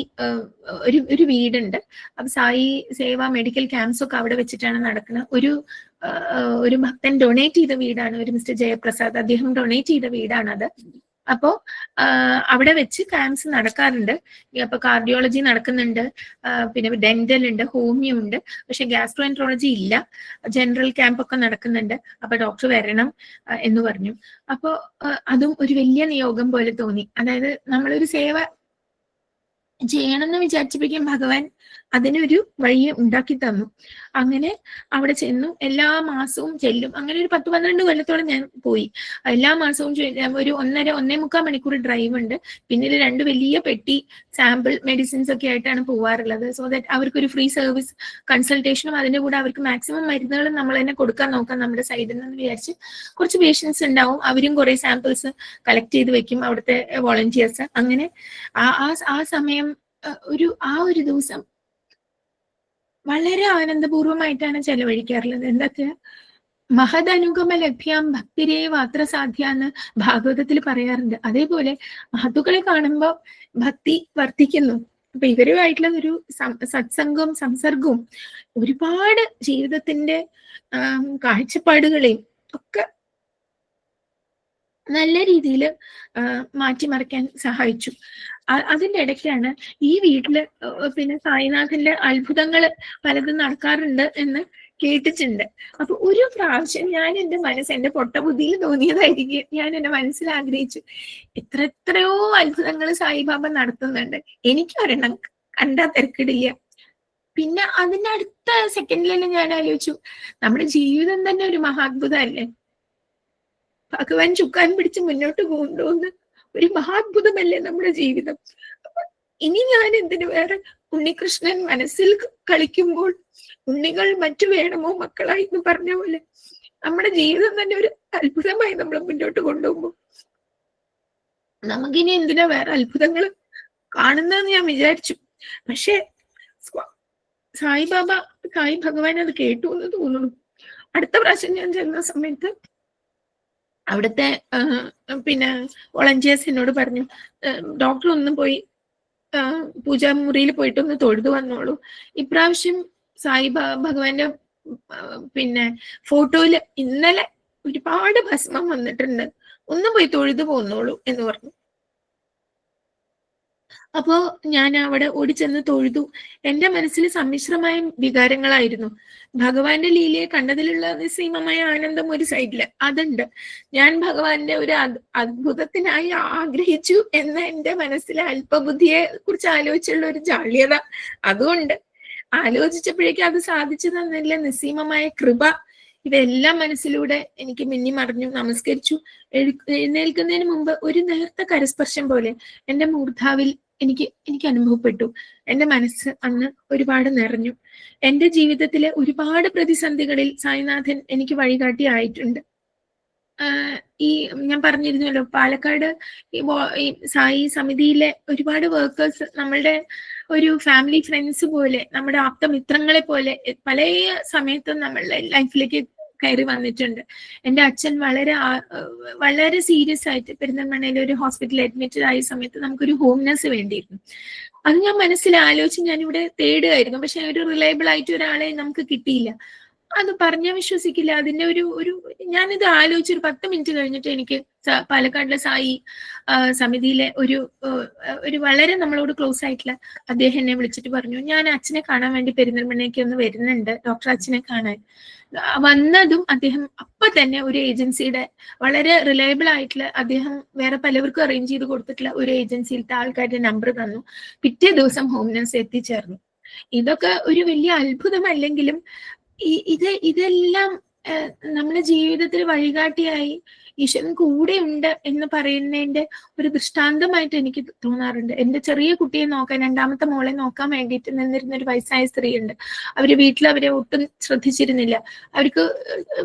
ഒരു വീടുണ്ട്. അപ്പൊ സായി സേവ മെഡിക്കൽ ക്യാമ്പ്സ് ഒക്കെ അവിടെ വെച്ചിട്ടാണ് നടക്കുന്നത്. ഒരു ഭക്തൻ ഡൊണേറ്റ് ചെയ്ത വീടാണ്, ഒരു മിസ്റ്റർ ജയപ്രസാദ്, അദ്ദേഹം ഡൊണേറ്റ് ചെയ്ത വീടാണത്. അപ്പോൾ അവിടെ വെച്ച് ക്യാമ്പ്സ് നടക്കാറുണ്ട്. അപ്പൊ കാർഡിയോളജി നടക്കുന്നുണ്ട്, പിന്നെ ഡെന്റൽ ഉണ്ട്, ഹോമിയോ ഉണ്ട്. പക്ഷെ ഗ്യാസ്ട്രോഎൻട്രോളജി ഇല്ല. ജനറൽ ക്യാമ്പ് ഒക്കെ നടക്കുന്നുണ്ട്. അപ്പൊ ഡോക്ടർ വരണം എന്ന് പറഞ്ഞു. അപ്പൊ അതും ഒരു വലിയ നിയോഗം പോലെ തോന്നി. അതായത് നമ്മളൊരു സേവ ചെയ്യണമെന്ന് വിചാരിച്ചപ്പോഴേക്കും ഭഗവാൻ അതിനൊരു വഴി ഉണ്ടാക്കി തന്നു. അങ്ങനെ അവിടെ ചെന്നു. എല്ലാ മാസവും ചെല്ലും. അങ്ങനെ ഒരു 10-12 കൊല്ലത്തോളം ഞാൻ പോയി. എല്ലാ മാസവും ഒരു 1.5-1.25 മണിക്കൂർ ഡ്രൈവ് ഉണ്ട്. പിന്നിൽ 2 വലിയ പെട്ടി സാമ്പിൾ മെഡിസിൻസ് ഒക്കെ ആയിട്ടാണ് പോവാറുള്ളത്. സോ ദാറ്റ് അവർക്കൊരു ഫ്രീ സർവീസ് കൺസൾട്ടേഷനും അതിന്റെ കൂടെ അവർക്ക് മാക്സിമം മരുന്നുകളും നമ്മൾ തന്നെ കൊടുക്കാൻ നോക്കാം നമ്മുടെ സൈഡിൽ നിന്ന് വിചാരിച്ച്. കുറച്ച് പേഷ്യൻസ് ഉണ്ടാവും, അവരും കുറെ സാമ്പിൾസ് കളക്ട് ചെയ്ത് വെക്കും അവിടുത്തെ വോളണ്ടിയേഴ്സ്. അങ്ങനെ ആ സമയം ഒരു ദിവസം വളരെ ആനന്ദപൂർവമായിട്ടാണ് ചെലവഴിക്കാറുള്ളത്. എന്തൊക്കെ മഹദനുഗമ ലഭ്യാം ഭക്തിരേവ അത്ര സാധ്യ എന്ന് ഭാഗവതത്തിൽ പറയാറുണ്ട്. അതേപോലെ മഹത്തുക്കളെ കാണുമ്പോൾ ഭക്തി വർദ്ധിക്കുന്നു. അപ്പൊ ഇവരുമായിട്ടുള്ള ഒരു സത്സംഗവും സംസർഗവും ഒരുപാട് ജീവിതത്തിന്റെ കാഴ്ചപ്പാടുകളെയും ഒക്കെ നല്ല രീതിയിൽ മാറ്റിമറിക്കാൻ സഹായിച്ചു. അതിന്റെ ഇടയ്ക്കാണ് ഈ വീട്ടില് പിന്നെ സായിനാഥന്റെ അത്ഭുതങ്ങൾ പലതും നടക്കാറുണ്ട് എന്ന് കേട്ടിട്ടുണ്ട്. അപ്പൊ ഒരു പ്രാവശ്യം ഞാൻ എന്റെ പൊട്ടബുദ്ധിയിൽ തോന്നിയതായിരിക്കും, ഞാൻ എന്റെ മനസ്സിൽ ആഗ്രഹിച്ചു, എത്രയോ അത്ഭുതങ്ങൾ സായിബാബ നടത്തുന്നുണ്ട്, എനിക്ക് ഒരെണ്ണം കണ്ടാ തിരക്കിടില്ല. പിന്നെ അതിന്റെ അടുത്ത സെക്കൻഡിലെല്ലാം ഞാൻ ആലോചിച്ചു, നമ്മുടെ ജീവിതം തന്നെ ഒരു മഹാത്ഭുതമല്ലേ, ഭഗവാൻ ചുക്കാൻ പിടിച്ച് മുന്നോട്ട് കൊണ്ടുപോകുന്ന ഒരു മഹാത്ഭുതമല്ലേ നമ്മുടെ ജീവിതം. ഇനി ഞാൻ എന്തിനു വേറെ ഉണ്ണികൃഷ്ണൻ മനസ്സിൽ കളിക്കുമ്പോൾ ഉണ്ണികൾ മറ്റു വേണമോ മക്കളായി എന്ന് പറഞ്ഞ പോലെ നമ്മുടെ ജീവിതം തന്നെ ഒരു അത്ഭുതമായി നമ്മൾ മുന്നോട്ട് കൊണ്ടുപോകുമ്പോൾ നമുക്കിനി എന്തിനാ വേറെ അത്ഭുതങ്ങൾ കാണുന്നതെന്ന് ഞാൻ വിചാരിച്ചു. പക്ഷെ സായി ഭഗവാൻ അത് കേട്ടു എന്ന് തോന്നുന്നു. അടുത്ത പ്രാവശ്യം ഞാൻ ചെന്ന സമയത്ത് അവിടുത്തെ പിന്നെ വോളണ്ടിയേഴ്സ് എന്നോട് പറഞ്ഞു, ഡോക്ടർ ഒന്നും പോയി പൂജാമുറിയിൽ പോയിട്ടൊന്ന് തൊഴുതു വന്നോളൂ. ഇപ്രാവശ്യം സായി ഭഗവാന്റെ പിന്നെ ഫോട്ടോയില് ഇന്നലെ ഒരുപാട് ഭസ്മം വന്നിട്ടുണ്ട്, ഒന്ന് പോയി തൊഴുതു പോന്നോളൂ എന്ന് പറഞ്ഞു. അപ്പോ ഞാൻ അവിടെ ഓടിച്ചെന്ന് തൊഴുതു. എന്റെ മനസ്സിൽ സമ്മിശ്രമായ വികാരങ്ങളായിരുന്നു. ഭഗവാന്റെ ലീലയെ കണ്ടതിലുള്ള നിസ്സീമമായ ആനന്ദം ഒരു സൈഡില് അതുണ്ട്. ഞാൻ ഭഗവാന്റെ ഒരു അത്ഭുതത്തിനായി ആഗ്രഹിച്ചു എന്ന എന്റെ മനസ്സിലെ അല്പബുദ്ധിയെ കുറിച്ച് ആലോചിച്ചുള്ള ഒരു ജാള്യത അതുകൊണ്ട് ആലോചിച്ചപ്പോഴേക്കും അത് സാധിച്ചു തന്നില്ല നിസ്സീമമായ കൃപ. ഇതെല്ലാം മനസ്സിലൂടെ എനിക്ക് മിന്നി മറിഞ്ഞു. നമസ്കരിച്ചു. എഴുന്നേൽക്കുന്നതിന് മുമ്പ് ഒരു നേർത്ത കരസ്പർശം പോലെ എന്റെ മൂർധാവിൽ എനിക്ക് അനുഭവപ്പെട്ടു. എന്റെ മനസ്സ് അന്ന് ഒരുപാട് നിറഞ്ഞു. എന്റെ ജീവിതത്തിലെ ഒരുപാട് പ്രതിസന്ധികളിൽ സായിനാഥൻ എനിക്ക് വഴികാട്ടി ആയിട്ടുണ്ട്. ഈ ഞാൻ പറഞ്ഞിരുന്നല്ലോ, പാലക്കാട് ഈ സായി സമിതിയിലെ ഒരുപാട് വർക്കേഴ്സ് നമ്മളുടെ ഒരു ഫാമിലി ഫ്രണ്ട്സ് പോലെ, നമ്മുടെ ആപ്തമിത്രങ്ങളെ പോലെ പല സമയത്തും നമ്മളുടെ ലൈഫിലേക്ക് കയറി വന്നിട്ടുണ്ട്. എൻ്റെ അച്ഛൻ വളരെ സീരിയസ് ആയിട്ട് പെരിന്തൽമണ്ണയിൽ ഒരു ഹോസ്പിറ്റലിൽ അഡ്മിറ്റഡ് ആയ സമയത്ത് നമുക്കൊരു ഹോംനെസ് വേണ്ടിയിരുന്നു. അത് ഞാൻ മനസ്സിൽ ആലോചിച്ച് ഞാനിവിടെ തേടുകയായിരുന്നു. പക്ഷെ ഒരു റിലയബിൾ ആയിട്ട് ഒരാളെ നമുക്ക് കിട്ടിയില്ല. അത് പറഞ്ഞാൽ വിശ്വസിക്കില്ല. അതിന്റെ ഒരു ഞാനിത് ആലോചിച്ചൊരു 10 മിനിറ്റ് കഴിഞ്ഞിട്ട് എനിക്ക് പാലക്കാടിലെ സായി സമിതിയിലെ ഒരു വളരെ നമ്മളോട് ക്ലോസ് ആയിട്ടുള്ള അദ്ദേഹം എന്നെ വിളിച്ചിട്ട് പറഞ്ഞു, ഞാൻ അച്ഛനെ കാണാൻ വേണ്ടി പെരിന്തൽമണ്ണയ്ക്ക് ഒന്ന് വരുന്നുണ്ട്, ഡോക്ടർ അച്ഛനെ കാണാൻ. വന്നതും അദ്ദേഹം അപ്പൊ തന്നെ ഒരു ഏജൻസിയുടെ വളരെ റിലയബിൾ ആയിട്ടുള്ള, അദ്ദേഹം വേറെ പലവർക്കും അറേഞ്ച് ചെയ്ത് കൊടുത്തിട്ടുള്ള ഒരു ഏജൻസിയിലത്തെ ആൾക്കാരുടെ നമ്പർ തന്നു. പിറ്റേ ദിവസം ഹോം നഴ്സ് എത്തിച്ചേർന്നു. ഇതൊക്കെ ഒരു വലിയ അത്ഭുതമല്ലെങ്കിലും ഇതെല്ലാം നമ്മുടെ ജീവിതത്തിൽ വഴികാട്ടിയായി ഈശ്വരൻ കൂടെ ഉണ്ട് എന്ന് പറയുന്നതിന്റെ ഒരു ദൃഷ്ടാന്തമായിട്ട് എനിക്ക് തോന്നാറുണ്ട്. എന്റെ ചെറിയ കുട്ടിയെ നോക്കാൻ, 2ാമത്തെ മോളെ നോക്കാൻ വേണ്ടിയിട്ട് നിന്നിരുന്ന ഒരു വയസ്സായ സ്ത്രീയുണ്ട്. അവര് അവരെ ഒട്ടും ശ്രദ്ധിച്ചിരുന്നില്ല. അവർക്ക്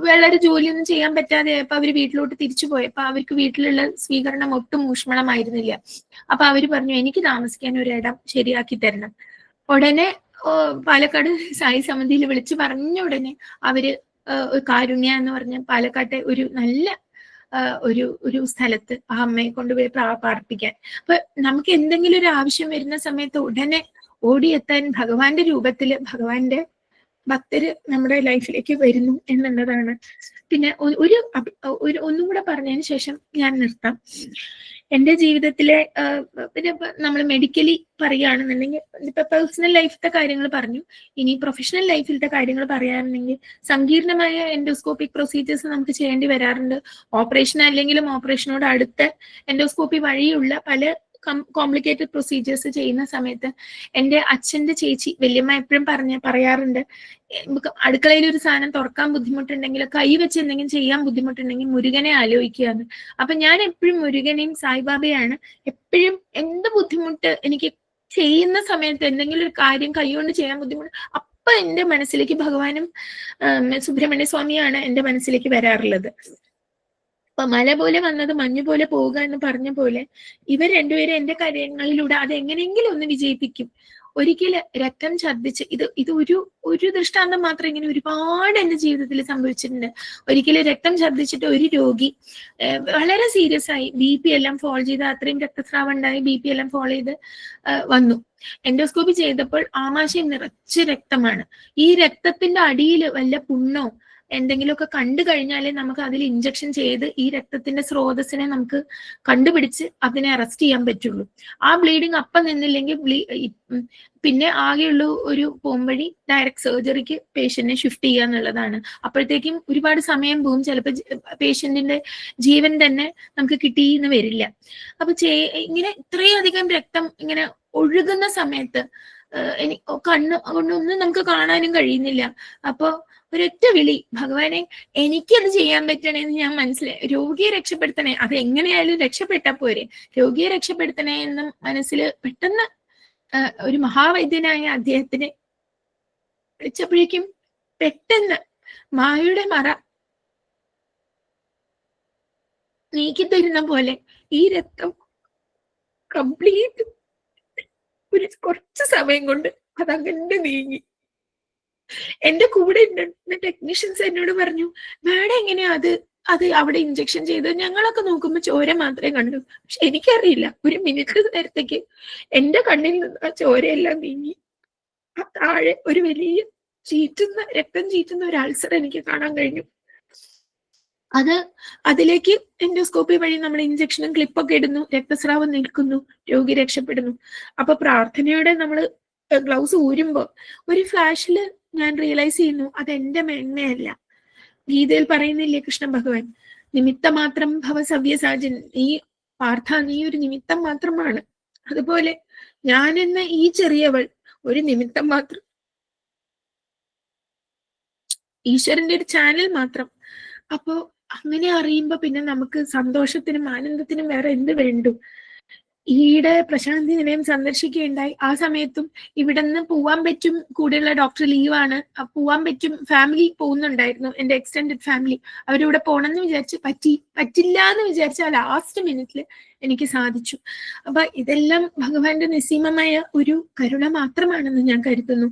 വളരെ ജോലിയൊന്നും ചെയ്യാൻ പറ്റാതെ അപ്പൊ അവര് വീട്ടിലോട്ട് തിരിച്ചു പോയപ്പോ അവർക്ക് വീട്ടിലുള്ള സ്വീകരണം ഒട്ടും ഊഷ്മളമായിരുന്നില്ല. അപ്പൊ അവര് പറഞ്ഞു, എനിക്ക് താമസിക്കാൻ ഒരു ഇടം ശരിയാക്കി തരണം. ഉടനെ പാലക്കാട് സായി സമിതിയിൽ വിളിച്ചു പറഞ്ഞ ഉടനെ അവര് കാരുണ്യ എന്ന് പറഞ്ഞ പാലക്കാട്ടെ ഒരു നല്ല ഒരു സ്ഥലത്ത് ആ അമ്മയെ കൊണ്ടുപോയി പ്രാർത്ഥിക്കാൻ. അപ്പൊ നമുക്ക് എന്തെങ്കിലും ഒരു ആവശ്യം വരുന്ന സമയത്ത് ഉടനെ ഓടിയെത്താൻ ഭഗവാന്റെ രൂപത്തില് ഭഗവാന്റെ ഭക്തര് നമ്മുടെ ലൈഫിലേക്ക് വരുന്നു എന്നുള്ളതാണ്. പിന്നെ ഒന്നും കൂടെ പറഞ്ഞതിന് ശേഷം ഞാൻ നിർത്താം. എൻ്റെ ജീവിതത്തിലെ പിന്നെ നമ്മൾ മെഡിക്കലി പറയുകയാണെന്നുണ്ടെങ്കിൽ ഇപ്പൊ പേഴ്സണൽ ലൈഫിലത്തെ കാര്യങ്ങൾ പറഞ്ഞു. ഇനി പ്രൊഫഷണൽ ലൈഫിലത്തെ കാര്യങ്ങൾ പറയാറുണ്ടെങ്കിൽ സങ്കീർണമായ എൻഡോസ്കോപ്പിക് പ്രൊസീജിയേഴ്സ് നമുക്ക് ചെയ്യേണ്ടി വരാറുണ്ട്. ഓപ്പറേഷൻ അല്ലെങ്കിലും ഓപ്പറേഷനോട് അടുത്ത എൻഡോസ്കോപ്പി വഴിയുള്ള പല കോംപ്ലിക്കേറ്റഡ് പ്രൊസീജിയേഴ്സ് ചെയ്യുന്ന സമയത്ത് എൻ്റെ അച്ഛൻ്റെ ചേച്ചി വല്യമ്മ എപ്പോഴും പറയാറുണ്ട്, അടുക്കളയിൽ ഒരു സാധനം തുറക്കാൻ ബുദ്ധിമുട്ടുണ്ടെങ്കിൽ, കൈ വെച്ച് എന്തെങ്കിലും ചെയ്യാൻ ബുദ്ധിമുട്ടുണ്ടെങ്കിൽ മുരുകനെ ആലോചിക്കുകയാണ്. അപ്പൊ ഞാൻ എപ്പോഴും മുരുകനെയും സായിബാബയാണ് എപ്പോഴും എന്ത് ബുദ്ധിമുട്ട് എനിക്ക് ചെയ്യുന്ന സമയത്ത്, എന്തെങ്കിലും ഒരു കാര്യം കൈകൊണ്ട് ചെയ്യാൻ ബുദ്ധിമുട്ട്, അപ്പൊ എൻ്റെ മനസ്സിലേക്ക് ഭഗവാനും സുബ്രഹ്മണ്യ സ്വാമിയാണ് എൻ്റെ മനസ്സിലേക്ക് വരാറുള്ളത്. അപ്പൊ മല പോലെ വന്നത് മഞ്ഞു പോലെ പോവുക എന്ന് പറഞ്ഞ പോലെ ഇവർ രണ്ടുപേരും എന്റെ കാര്യങ്ങളിലൂടെ അത് എങ്ങനെയെങ്കിലും ഒന്ന് വിജയിപ്പിക്കും. ഒരിക്കല് രക്തം ഛർദ്ദിച്ച് ഇത് ഒരു ദൃഷ്ടാന്തം മാത്രം, ഇങ്ങനെ ഒരുപാട് എന്റെ ജീവിതത്തിൽ സംഭവിച്ചിട്ടുണ്ട്. ഒരിക്കലും രക്തം ഛർദ്ദിച്ചിട്ട് ഒരു രോഗി വളരെ സീരിയസ് ആയി, BP എല്ലാം ഫോൾ ചെയ്ത്, അത്രയും രക്തസ്രാവം ഉണ്ടായി, BP എല്ലാം ഫോൾ ചെയ്ത് വന്നു. എൻഡോസ്കോപ്പി ചെയ്തപ്പോൾ ആമാശയം നിറച്ച് രക്തമാണ്. ഈ രക്തത്തിന്റെ അടിയിൽ വല്ല പുണ്ണോ എന്തെങ്കിലുമൊക്കെ കണ്ടു കഴിഞ്ഞാലേ നമുക്ക് അതിൽ ഇഞ്ചക്ഷൻ ചെയ്ത് ഈ രക്തത്തിന്റെ സ്രോതസ്സിനെ നമുക്ക് കണ്ടുപിടിച്ച് അതിനെ അറസ്റ്റ് ചെയ്യാൻ പറ്റുള്ളൂ. ആ ബ്ലീഡിങ് അപ്പം നിന്നില്ലെങ്കിൽ പിന്നെ ആകെയുള്ള ഒരു പോംവഴി ഡയറക്റ്റ് സർജറിക്ക് പേഷ്യന്റിനെ ഷിഫ്റ്റ് ചെയ്യുക എന്നുള്ളതാണ്. അപ്പോഴത്തേക്കും ഒരുപാട് സമയം പോകും, ചിലപ്പോൾ പേഷ്യന്റിന്റെ ജീവൻ തന്നെ നമുക്ക് കിട്ടിയെന്ന് വരില്ല. അപ്പൊ ഇങ്ങനെ ഇത്രയധികം രക്തം ഇങ്ങനെ ഒഴുകുന്ന സമയത്ത് കണ്ണ് കൊണ്ടൊന്നും നമുക്ക് കാണാനും കഴിയുന്നില്ല. അപ്പൊ ഒരൊറ്റ വിളി, ഭഗവാനെ എനിക്കത് ചെയ്യാൻ പറ്റണേന്ന് ഞാൻ മനസ്സിലായി, രോഗിയെ രക്ഷപ്പെടുത്തണേ, അത് എങ്ങനെയായാലും രക്ഷപ്പെട്ടാ പോരെ, രോഗിയെ രക്ഷപ്പെടുത്തണേ എന്ന് മനസ്സിൽ പെട്ടെന്ന് ഒരു മഹാവൈദ്യനായ അദ്ദേഹത്തിനെ വിളിച്ചപ്പോഴേക്കും പെട്ടെന്ന് മായയുടെ മറ നീക്കിത്തരുന്ന പോലെ ഈ രക്തം കംപ്ലീറ്റ് ഒരു കുറച്ച് സമയം കൊണ്ട് അതങ്ങനെ നീങ്ങി. എന്റെ കൂടെ ടെക്നീഷ്യൻസ് എന്നോട് പറഞ്ഞു, മാഡം എങ്ങനെയാ അത് അവിടെ ഇഞ്ചക്ഷൻ ചെയ്ത്, ഞങ്ങളൊക്കെ നോക്കുമ്പോ ചോര മാത്രമേ കണ്ടു. പക്ഷെ എനിക്കറിയില്ല, ഒരു മിനിറ്റ് നേരത്തേക്ക് എന്റെ കണ്ണിൽ നിന്ന് ആ ചോരയെല്ലാം നീങ്ങി. ആ താഴെ ഒരു വലിയ രക്തം ചീറ്റുന്ന ഒരു അൾസർ എനിക്ക് കാണാൻ കഴിഞ്ഞു. അതിലേക്ക് എൻഡോസ്കോപ്പി വഴി നമ്മൾ ഇഞ്ചക്ഷനും ക്ലിപ്പൊക്കെ ഇടുന്നു, രക്തസ്രാവം നിൽക്കുന്നു, രോഗി രക്ഷപ്പെടുന്നു. അപ്പൊ പ്രാർത്ഥനയോടെ നമ്മൾ ഗ്ലൗസ് ഊരുമ്പോ ഒരു ഫ്ലാഷില് ഞാൻ റിയലൈസ് ചെയ്യുന്നു അത് എന്റെ മേന്മയല്ല. ഗീതയിൽ പറയുന്നില്ലേ കൃഷ്ണ ഭഗവാൻ, നിമിത്തം മാത്രം ഭവ സവ്യസാചൻ, നീ പാർത്ഥ നീ ഒരു നിമിത്തം മാത്രമാണ്. അതുപോലെ ഞാൻ എന്ന ഈ ചെറിയവൾ ഒരു നിമിത്തം മാത്രം, ഈശ്വരന്റെ ഒരു ചാനൽ മാത്രം. അപ്പോ അങ്ങനെ അറിയുമ്പോ പിന്നെ നമുക്ക് സന്തോഷത്തിനും ആനന്ദത്തിനും വേറെ എന്ത് വേണ്ടു. ഈയിടെ പ്രശാന്തി നിലയം സന്ദർശിക്കുകയുണ്ടായി. ആ സമയത്തും ഇവിടെ നിന്ന് പോവാൻ പറ്റും, കൂടെയുള്ള ഡോക്ടർ ലീവാണ്, പോവാൻ പറ്റും, ഫാമിലി പോകുന്നുണ്ടായിരുന്നു, എന്റെ എക്സ്റ്റെൻഡഡ് ഫാമിലി. അവരിവിടെ പോണെന്ന് വിചാരിച്ച് പറ്റില്ല എന്ന് വിചാരിച്ച ആ ലാസ്റ്റ് മിനിറ്റിൽ എനിക്ക് സാധിച്ചു. അപ്പൊ ഇതെല്ലാം ഭഗവാന്റെ നിസ്സീമമായ ഒരു കരുണ മാത്രമാണെന്ന് ഞാൻ കരുതുന്നു.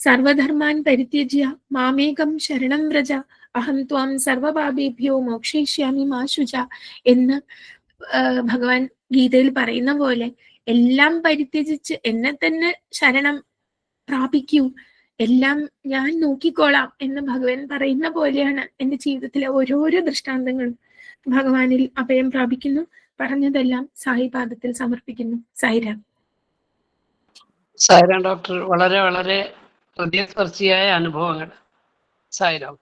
സർവധർമാൻ പരിത്യജ്യ മാമേകം ശരണം വ്രജ അഹം ത്വാം സർവപാപേഭ്യോ മോക്ഷയിഷ്യാമി മാ ശുച എന്ന് ഭഗവാൻ ഗീതയിൽ പറയുന്ന പോലെ എല്ലാം പരിത്യജിച്ച് എന്നെ തന്നെ ശരണം പ്രാപിക്കൂ, എല്ലാം ഞാൻ നോക്കിക്കോളാം എന്ന് ഭഗവാൻ പറയുന്ന പോലെയാണ് എന്റെ ജീവിതത്തിലെ ഓരോരോ ദൃഷ്ടാന്തങ്ങളും. ഭഗവാനിൽ അഭയം പ്രാപിക്കുന്നു. പറഞ്ഞതെല്ലാം സായി പാദത്തിൽ സമർപ്പിക്കുന്നു. സായിരാം. സായിരാം ഡോക്ടർ, വളരെ വളരെ ഹൃദയസ്പർശിയായ അനുഭവങ്ങൾ. Sairam.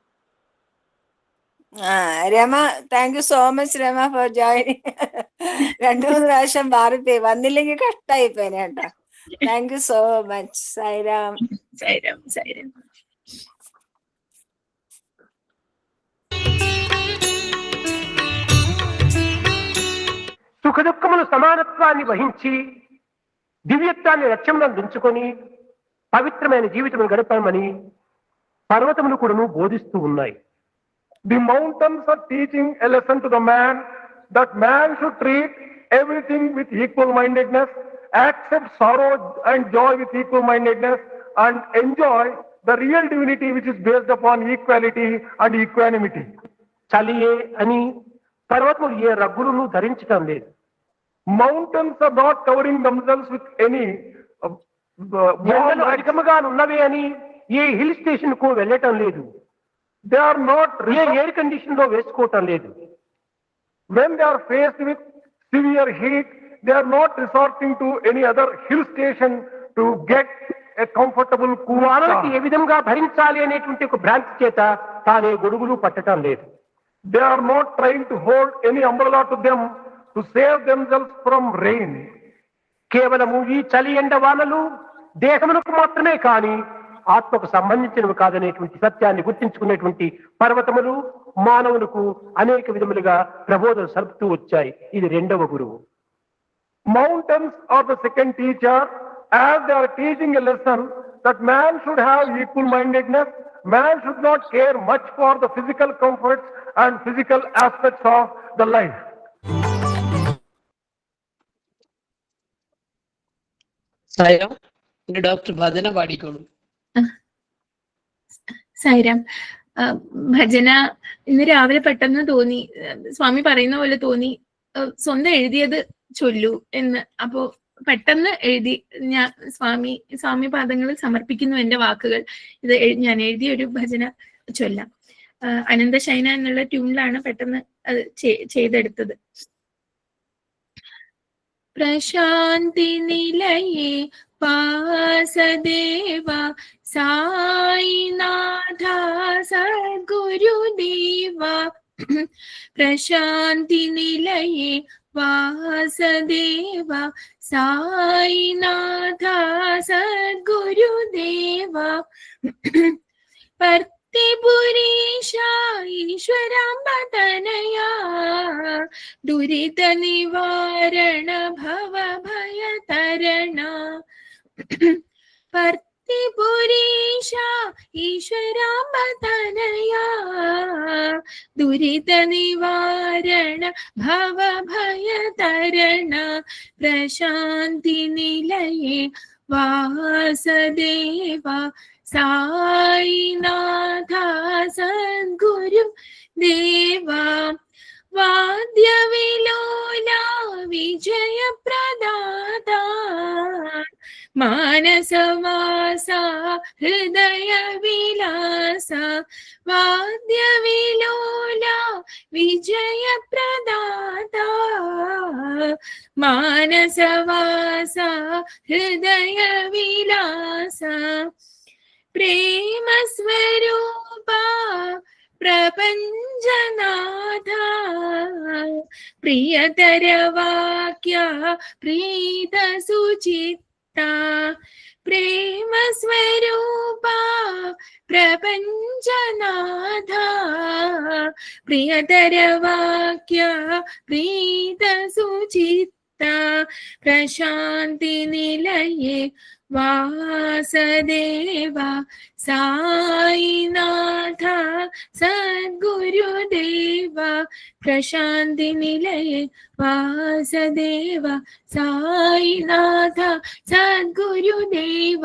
Rama, thank you so much Rama for joining. 2-3 പ്രാവശ്യം മാറിപ്പോയി, വന്നില്ലെങ്കിൽ കട്ടായി പോനെ കേട്ടോ. Thank you so much. Sairam. Sairam. Sairam. సుఖదుఖములు సమానత్వాన్ని వహించి దివ్యత్వాన్ని లక్ష్యంలో ఉంచుకొని పవిత్రమైన జీవితం గడపమని పర్వతములు కూడాను బోధిస్తూ ఉన్నాయి. The mountains are teaching a lesson to the man that man should treat everything with equal mindedness, accept sorrow and joy with equal mindedness, and enjoy the real divinity which is based upon equality and equanimity. చలియే అని పర్వతములు ఏ రగ్గులను ధరించటం లేదు. Mountains are not covering themselves with any ఎండలు అధికముగా ఉన్నవి అని ఏ hill station కు వెళ్ళటం లేదు. They are not, A air condition లో వేసుకోవటం లేదు. when they are faced with severe heat, they are not resorting to any other hill station to get a comfortable cool వాళ్ళకి ఏ car. విధంగా భరించాలి అనేటువంటి ఒక భ్రాంతి చేత తానే గొడుగులు పట్టడం లేదు. They are not trying to hold any umbrella to them to save themselves from rain. కేవలము ఈ చలి ఎండ వానలు దేహమునకు మాత్రమే కాని ఆత్మకు సంబంధించినవి కాదనేటువంటి సత్యాన్ని గుర్తించుకునేటువంటి పర్వతములు మానవులకు అనేక విధములుగా ప్రబోధన సలుపుతూ వచ్చాయి. ఇది రెండవ గురువు. Mountains are the second teacher, as they are teaching a lesson that man should have equal mindedness. Man should not care much for the physical comforts and physical aspects of the life. Sai Ram, ഇനി doctor ഭജന പാടിക്കോളൂ. സായിരാം, ഭജന ഇന്ന് രാവിലെ പെട്ടെന്ന് തോന്നി, സ്വാമി പറയുന്ന പോലെ തോന്നി, സ്വന്തം എഴുതിയത് ചൊല്ലൂ എന്ന്. അപ്പോ പെട്ടെന്ന് എഴുതി ഞാൻ സ്വാമി പാദങ്ങളിൽ സമർപ്പിക്കുന്നു എന്റെ വാക്കുകൾ. ഇത് ഞാൻ എഴുതിയ ഒരു ഭജന ചൊല്ലാം. അനന്തശയന എന്നുള്ള ട്യൂണിലാണ് പെട്ടെന്ന് അത് ചെയ്തെടുത്തത്. പ്രശാന്തി നിലയേ വാസദേവ സായിനാഥ സദ്ഗുരുദേവ. പ്രശാന്തി നിലയേ വാസദേവ സായിനാഥ സദ്ഗുരുദേവ. പുരീശ ഈശ്വരാംബതനയാ ദുരിത നിവാരണ ഭവ ഭയതരണ. പുരീശ ഈശ്വരാംബതനയാ ദുരിത നിവാരണ ഭവ ഭയതരണ. പ്രശാന്തി നിലയേ വാസദേവ സായിനാഥ സദ്ഗുരു ദേവ. വാദ്യവിലോല വിജയപ്രദാത മാനസവാസ ഹൃദയ വിലാസ. വാദ്യവിലോല വിജയപ്രദാത മാനസവാസ ഹൃദയ വിലാസ. പ്രേമ സ്വരൂപ പ്രപഞ്ചനാഥ പ്രിയതര വാക്യ പ്രീത സുചിത്ത. പ്രേമ സ്വരൂപ പ്രപഞ്ചനാഥ പ്രിയതര വാക്യ പ്രീത സുചിത്ത. പ്രശാന്തി നിലയേ വാസദേവ സായിനാഥ സദ്ഗുരുദേവ. പ്രശാന്തി നിലയേ വാസദേവ സായിനാഥ സദ്ഗുരുദേവ.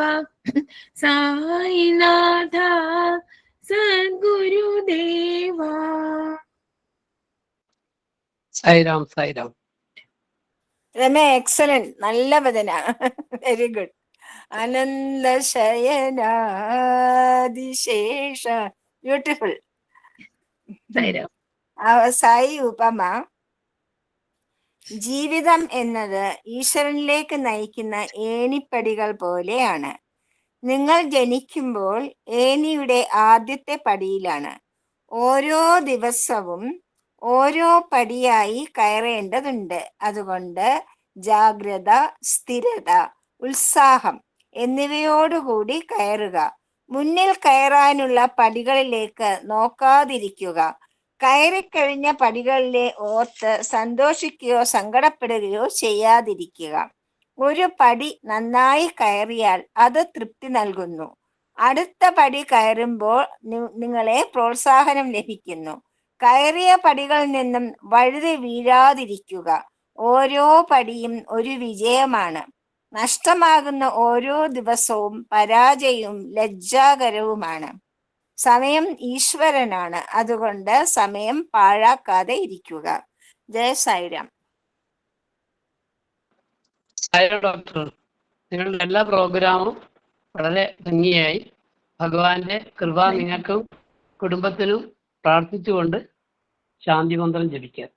സായിനാഥ സദ്ഗുരുദേവ. സായിരാം, സായിരാം. രമ, എക്സലന്റ്, നല്ല ഭജന, വെരി ഗുഡ്. അനന്തശയനാദിശേഷ, ബ്യൂട്ടിഫുൾ. സായി ഉപമ, ജീവിതം എന്നത് ഈശ്വരനിലേക്ക് നയിക്കുന്ന ഏണിപ്പടികൾ പോലെയാണ്. നിങ്ങൾ ജനിക്കുമ്പോൾ ഏണിയുടെ ആദ്യത്തെ പടിയിലാണ്. ഓരോ ദിവസവും ഓരോ പടിയായി കയറേണ്ടതുണ്ട്. അതുകൊണ്ട് ജാഗ്രത, സ്ഥിരത, ഉത്സാഹം എന്നിവയോടുകൂടി കയറുക. മുന്നിൽ കയറാനുള്ള പടികളിലേക്ക് നോക്കാതിരിക്കുക. കയറിക്കഴിഞ്ഞ പടികളിലെ ഓർത്ത് സന്തോഷിക്കുകയോ സങ്കടപ്പെടുകയോ ചെയ്യാതിരിക്കുക. ഒരു പടി നന്നായി കയറിയാൽ അത് തൃപ്തി നൽകുന്നു. അടുത്ത പടി കയറുമ്പോൾ നിങ്ങളെ പ്രോത്സാഹനം ലഭിക്കുന്നു. കയറിയ പടികളിൽ നിന്നും വഴുതി വീഴാതിരിക്കുക. ഓരോ പടിയും ഒരു വിജയമാണ്. നഷ്ടമാകുന്ന ഓരോ ദിവസവും പരാജയവും ലജ്ജാകരവുമാണ്. സമയം ഈശ്വരനാണ്. അതുകൊണ്ട് സമയം പാഴാക്കാതെ ഇരിക്കുക. ജയ സായിരാം. സായിരാം ഡോക്ടർ, നിങ്ങളുടെ എല്ലാ പ്രോഗ്രാമും വളരെ ഭംഗിയായി ഭഗവാന്റെ കൃപ നിങ്ങൾക്കും കുടുംബത്തിനും പ്രാർത്ഥിച്ചുകൊണ്ട് ശാന്തി മന്ത്രം ജപിക്കാം.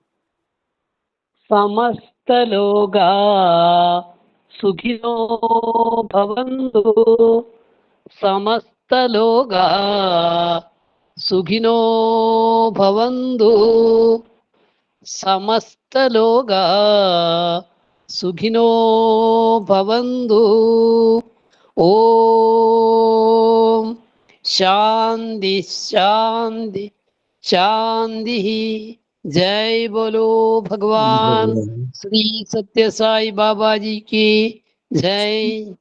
സമസ്തലോകാ സുഖിനോ ഭവന്തു, സമസ്തലോകാ സുഖിനോ ഭവന്തു, സമസ്തലോകാ സുഖിനോ ഭവന്തു. ഓം ശാന്തി ശാന്തി ശാന്തി. जय बोलो भगवान श्री सत्य साई बाबा जी की जय.